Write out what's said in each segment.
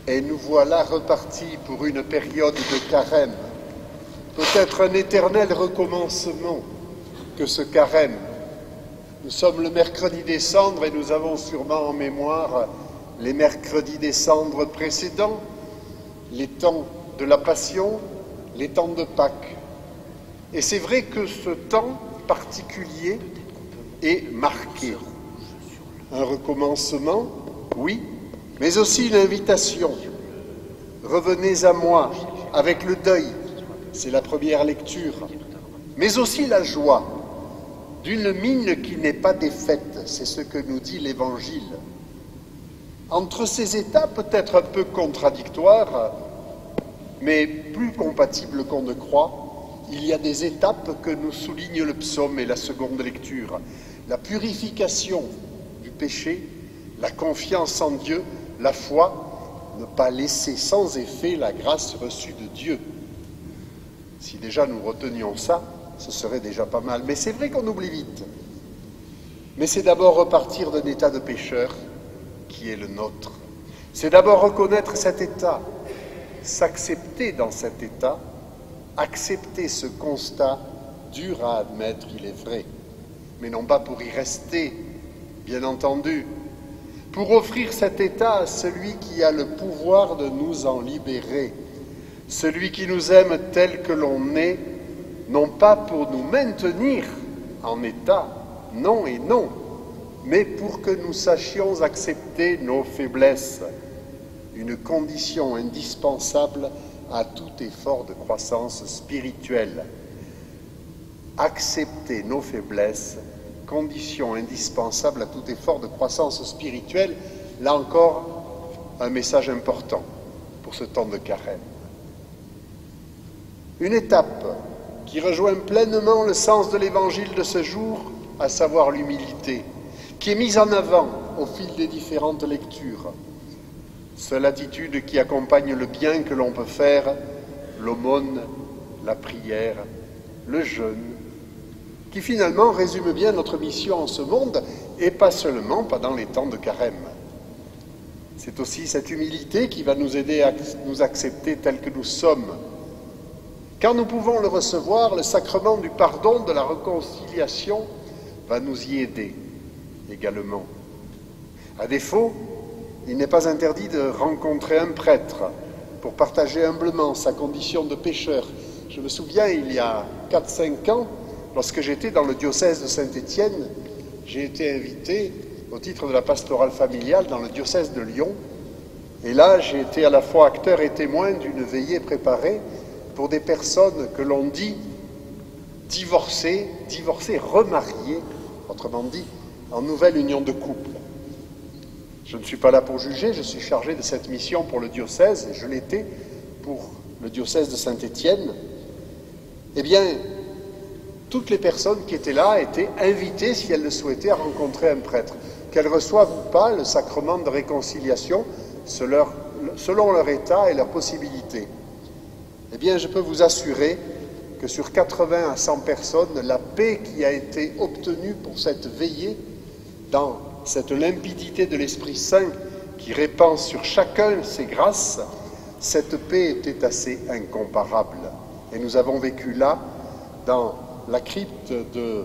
Et nous voilà repartis pour une période de carême, peut-être un éternel recommencement que ce carême. Nous sommes le mercredi des cendres et nous avons sûrement en mémoire les mercredis des cendres précédents, les temps de la Passion, les temps de Pâques. Et c'est vrai que ce temps particulier est marqué. Un recommencement, oui, mais aussi une invitation. Revenez à moi avec le deuil, c'est la première lecture, mais aussi la joie d'une mine qui n'est pas défaite, c'est ce que nous dit l'Évangile. Entre ces états peut-être un peu contradictoires, mais plus compatibles qu'on ne croit, il y a des étapes que nous souligne le psaume et la seconde lecture. La purification du péché, la confiance en Dieu, la foi, ne pas laisser sans effet la grâce reçue de Dieu. Si déjà nous retenions ça, ce serait déjà pas mal. Mais c'est vrai qu'on oublie vite. Mais c'est d'abord repartir d'un état de pécheur qui est le nôtre. C'est d'abord reconnaître cet état, s'accepter dans cet état, accepter ce constat dur à admettre, il est vrai, mais non pas pour y rester, bien entendu, pour offrir cet état à celui qui a le pouvoir de nous en libérer, celui qui nous aime tel que l'on est, non pas pour nous maintenir en état, non et non, mais pour que nous sachions accepter nos faiblesses, une condition indispensable à tout effort de croissance spirituelle. Accepter nos faiblesses, condition indispensable à tout effort de croissance spirituelle, là encore, un message important pour ce temps de carême. Une étape qui rejoint pleinement le sens de l'évangile de ce jour, à savoir l'humilité, qui est mise en avant au fil des différentes lectures. Seule attitude qui accompagne le bien que l'on peut faire, l'aumône, la prière, le jeûne, qui finalement résume bien notre mission en ce monde, et pas seulement pendant les temps de carême. C'est aussi cette humilité qui va nous aider à nous accepter tels que nous sommes. Quand nous pouvons le recevoir, le sacrement du pardon, de la réconciliation, va nous y aider également. À défaut, il n'est pas interdit de rencontrer un prêtre pour partager humblement sa condition de pécheur. Je me souviens, il y a 4-5 ans, lorsque j'étais dans le diocèse de Saint-Étienne, j'ai été invité au titre de la pastorale familiale dans le diocèse de Lyon. Et là, j'ai été à la fois acteur et témoin d'une veillée préparée pour des personnes que l'on dit divorcées, remariées, autrement dit, en nouvelle union de couple. Je ne suis pas là pour juger, je suis chargé de cette mission pour le diocèse, et je l'étais pour le diocèse de Saint-Étienne. Eh bien, toutes les personnes qui étaient là étaient invitées, si elles le souhaitaient, à rencontrer un prêtre. Qu'elles reçoivent ou pas le sacrement de réconciliation, selon leur état et leurs possibilités. Eh bien, je peux vous assurer que sur 80 à 100 personnes, la paix qui a été obtenue pour cette veillée, dans cette limpidité de l'Esprit Saint qui répand sur chacun ses grâces, cette paix était assez incomparable. Et nous avons vécu là, dans la crypte de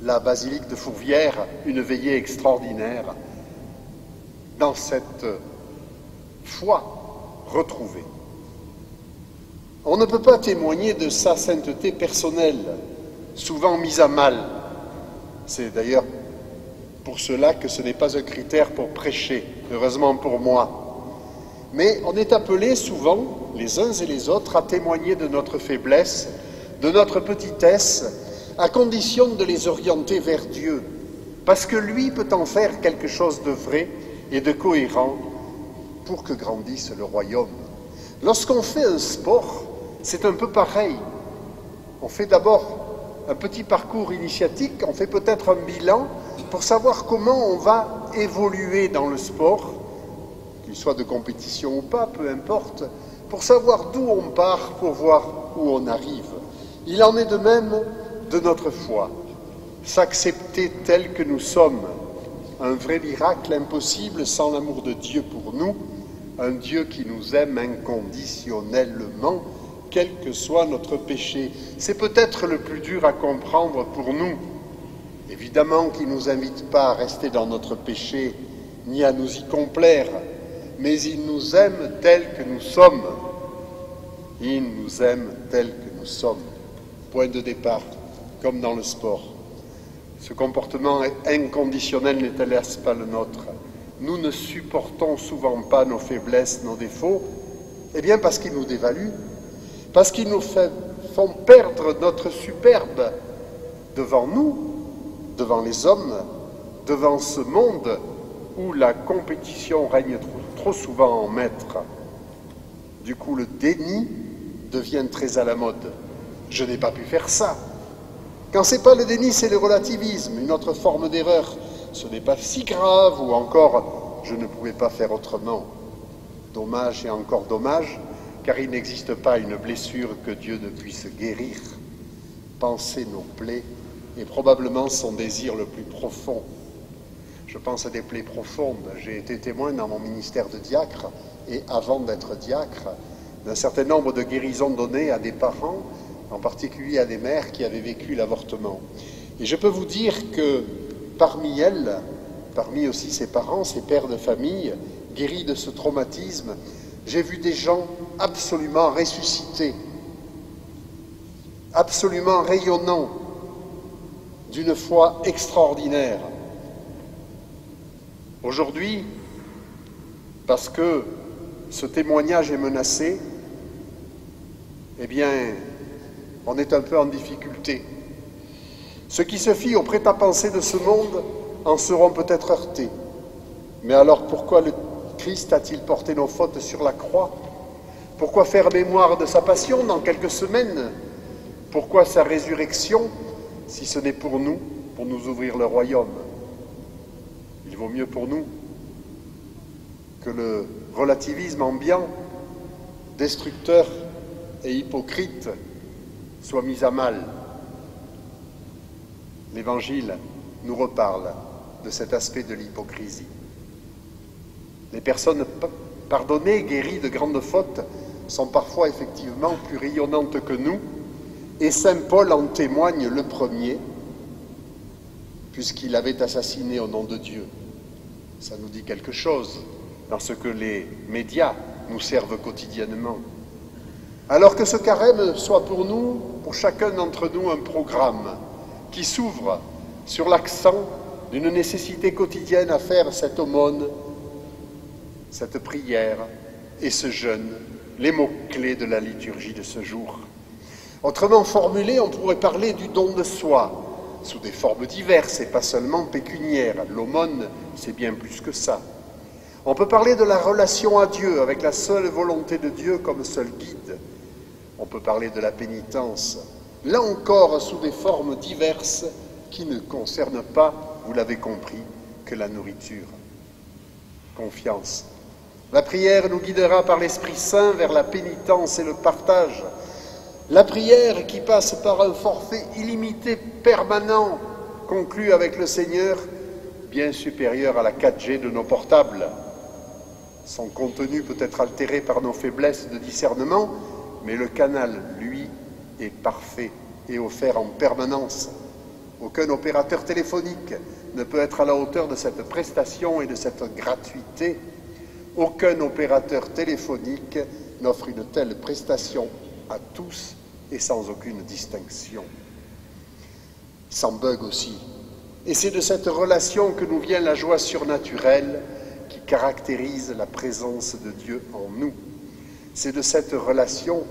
la basilique de Fourvière, une veillée extraordinaire, dans cette foi retrouvée. On ne peut pas témoigner de sa sainteté personnelle, souvent mise à mal. C'est d'ailleurs pour cela que ce n'est pas un critère pour prêcher, heureusement pour moi. Mais on est appelé souvent, les uns et les autres, à témoigner de notre faiblesse, de notre petitesse, à condition de les orienter vers Dieu, parce que lui peut en faire quelque chose de vrai et de cohérent pour que grandisse le royaume. Lorsqu'on fait un sport, c'est un peu pareil. On fait d'abord un petit parcours initiatique, on fait peut-être un bilan pour savoir comment on va évoluer dans le sport, qu'il soit de compétition ou pas, peu importe, pour savoir d'où on part, pour voir où on arrive. Il en est de même de notre foi. S'accepter tel que nous sommes, un vrai miracle impossible sans l'amour de Dieu pour nous, un Dieu qui nous aime inconditionnellement, quel que soit notre péché. C'est peut-être le plus dur à comprendre pour nous. Évidemment qu'il ne nous invite pas à rester dans notre péché, ni à nous y complaire, mais il nous aime tels que nous sommes. Il nous aime tels que nous sommes. Point de départ, comme dans le sport. Ce comportement inconditionnel n'est hélas pas le nôtre. Nous ne supportons souvent pas nos faiblesses, nos défauts, eh bien parce qu'ils nous dévaluent, parce qu'ils nous font perdre notre superbe devant nous, devant les hommes, devant ce monde où la compétition règne trop souvent en maître. Du coup, le déni devient très à la mode. Je n'ai pas pu faire ça. Quand ce n'est pas le déni, c'est le relativisme, une autre forme d'erreur. Ce n'est pas si grave, ou encore, je ne pouvais pas faire autrement. Dommage et encore dommage, car il n'existe pas une blessure que Dieu ne puisse guérir. Penser nos plaies est probablement son désir le plus profond. Je pense à des plaies profondes. J'ai été témoin dans mon ministère de diacre, et avant d'être diacre, d'un certain nombre de guérisons données à des parents, en particulier à des mères qui avaient vécu l'avortement. Et je peux vous dire que parmi elles, parmi aussi ses parents, ses pères de famille, guéris de ce traumatisme, j'ai vu des gens absolument ressuscités, absolument rayonnants, d'une foi extraordinaire. Aujourd'hui, parce que ce témoignage est menacé, eh bien, on est un peu en difficulté. Ceux qui se fient au prêt-à-penser de ce monde en seront peut-être heurtés. Mais alors pourquoi le Christ a-t-il porté nos fautes sur la croix? Pourquoi faire mémoire de sa passion dans quelques semaines? Pourquoi sa résurrection, si ce n'est pour nous ouvrir le royaume? Il vaut mieux pour nous que le relativisme ambiant, destructeur et hypocrite soit mis à mal. L'Évangile nous reparle de cet aspect de l'hypocrisie. Les personnes pardonnées, guéries de grandes fautes, sont parfois effectivement plus rayonnantes que nous, et saint Paul en témoigne le premier, puisqu'il avait assassiné au nom de Dieu. Ça nous dit quelque chose dans ce que les médias nous servent quotidiennement. Alors que ce carême soit pour nous, pour chacun d'entre nous, un programme qui s'ouvre sur l'accent d'une nécessité quotidienne à faire cette aumône, cette prière et ce jeûne, les mots-clés de la liturgie de ce jour. Autrement formulé, on pourrait parler du don de soi, sous des formes diverses et pas seulement pécuniaires. L'aumône, c'est bien plus que ça. On peut parler de la relation à Dieu, avec la seule volonté de Dieu comme seul guide. On peut parler de la pénitence, là encore sous des formes diverses qui ne concernent pas, vous l'avez compris, que la nourriture. Confiance. La prière nous guidera par l'Esprit Saint vers la pénitence et le partage. La prière qui passe par un forfait illimité permanent, conclu avec le Seigneur, bien supérieur à la 4G de nos portables. Son contenu peut être altéré par nos faiblesses de discernement, mais le canal, lui, est parfait et offert en permanence. Aucun opérateur téléphonique ne peut être à la hauteur de cette prestation et de cette gratuité. Aucun opérateur téléphonique n'offre une telle prestation à tous et sans aucune distinction. Sans bug aussi. Et c'est de cette relation que nous vient la joie surnaturelle qui caractérise la présence de Dieu en nous. C'est de cette relation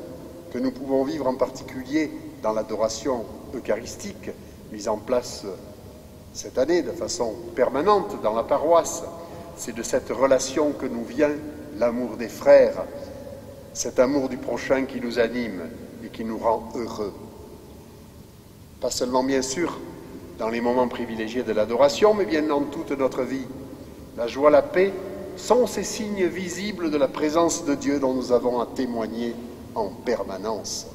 que nous pouvons vivre en particulier dans l'adoration eucharistique, mise en place cette année de façon permanente dans la paroisse. C'est de cette relation que nous vient l'amour des frères, cet amour du prochain qui nous anime et qui nous rend heureux. Pas seulement, bien sûr, dans les moments privilégiés de l'adoration, mais bien dans toute notre vie. La joie, la paix sont ces signes visibles de la présence de Dieu dont nous avons à témoigner en permanence,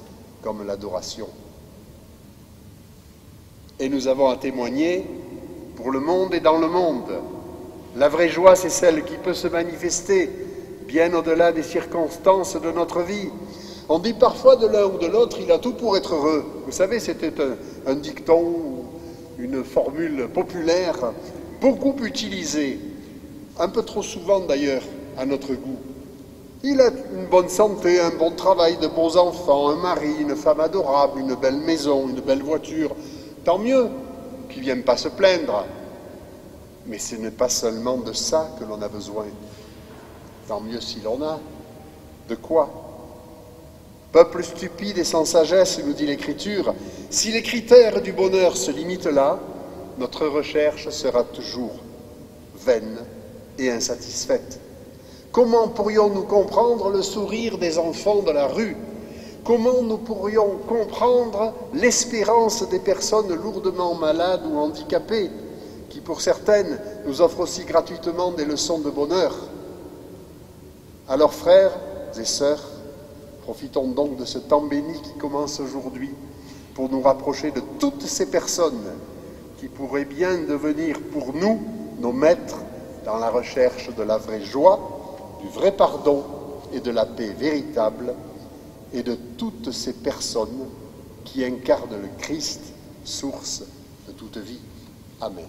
comme l'adoration. Et nous avons à témoigner pour le monde et dans le monde. La vraie joie, c'est celle qui peut se manifester bien au-delà des circonstances de notre vie. On dit parfois de l'un ou de l'autre, il a tout pour être heureux. Vous savez, c'était un dicton, une formule populaire, beaucoup utilisée, un peu trop souvent d'ailleurs, à notre goût. Il a une bonne santé, un bon travail, de beaux enfants, un mari, une femme adorable, une belle maison, une belle voiture. Tant mieux qu'il ne vienne pas se plaindre. Mais ce n'est pas seulement de ça que l'on a besoin. Tant mieux si l'on a. De quoi? Peuple stupide et sans sagesse, nous dit l'Écriture, si les critères du bonheur se limitent là, notre recherche sera toujours vaine et insatisfaite. Comment pourrions-nous comprendre le sourire des enfants de la rue? Comment nous pourrions comprendre l'espérance des personnes lourdement malades ou handicapées, qui pour certaines nous offrent aussi gratuitement des leçons de bonheur? Alors frères et sœurs, profitons donc de ce temps béni qui commence aujourd'hui pour nous rapprocher de toutes ces personnes qui pourraient bien devenir pour nous nos maîtres dans la recherche de la vraie joie, du vrai pardon et de la paix véritable, et de toutes ces personnes qui incarnent le Christ, source de toute vie. Amen.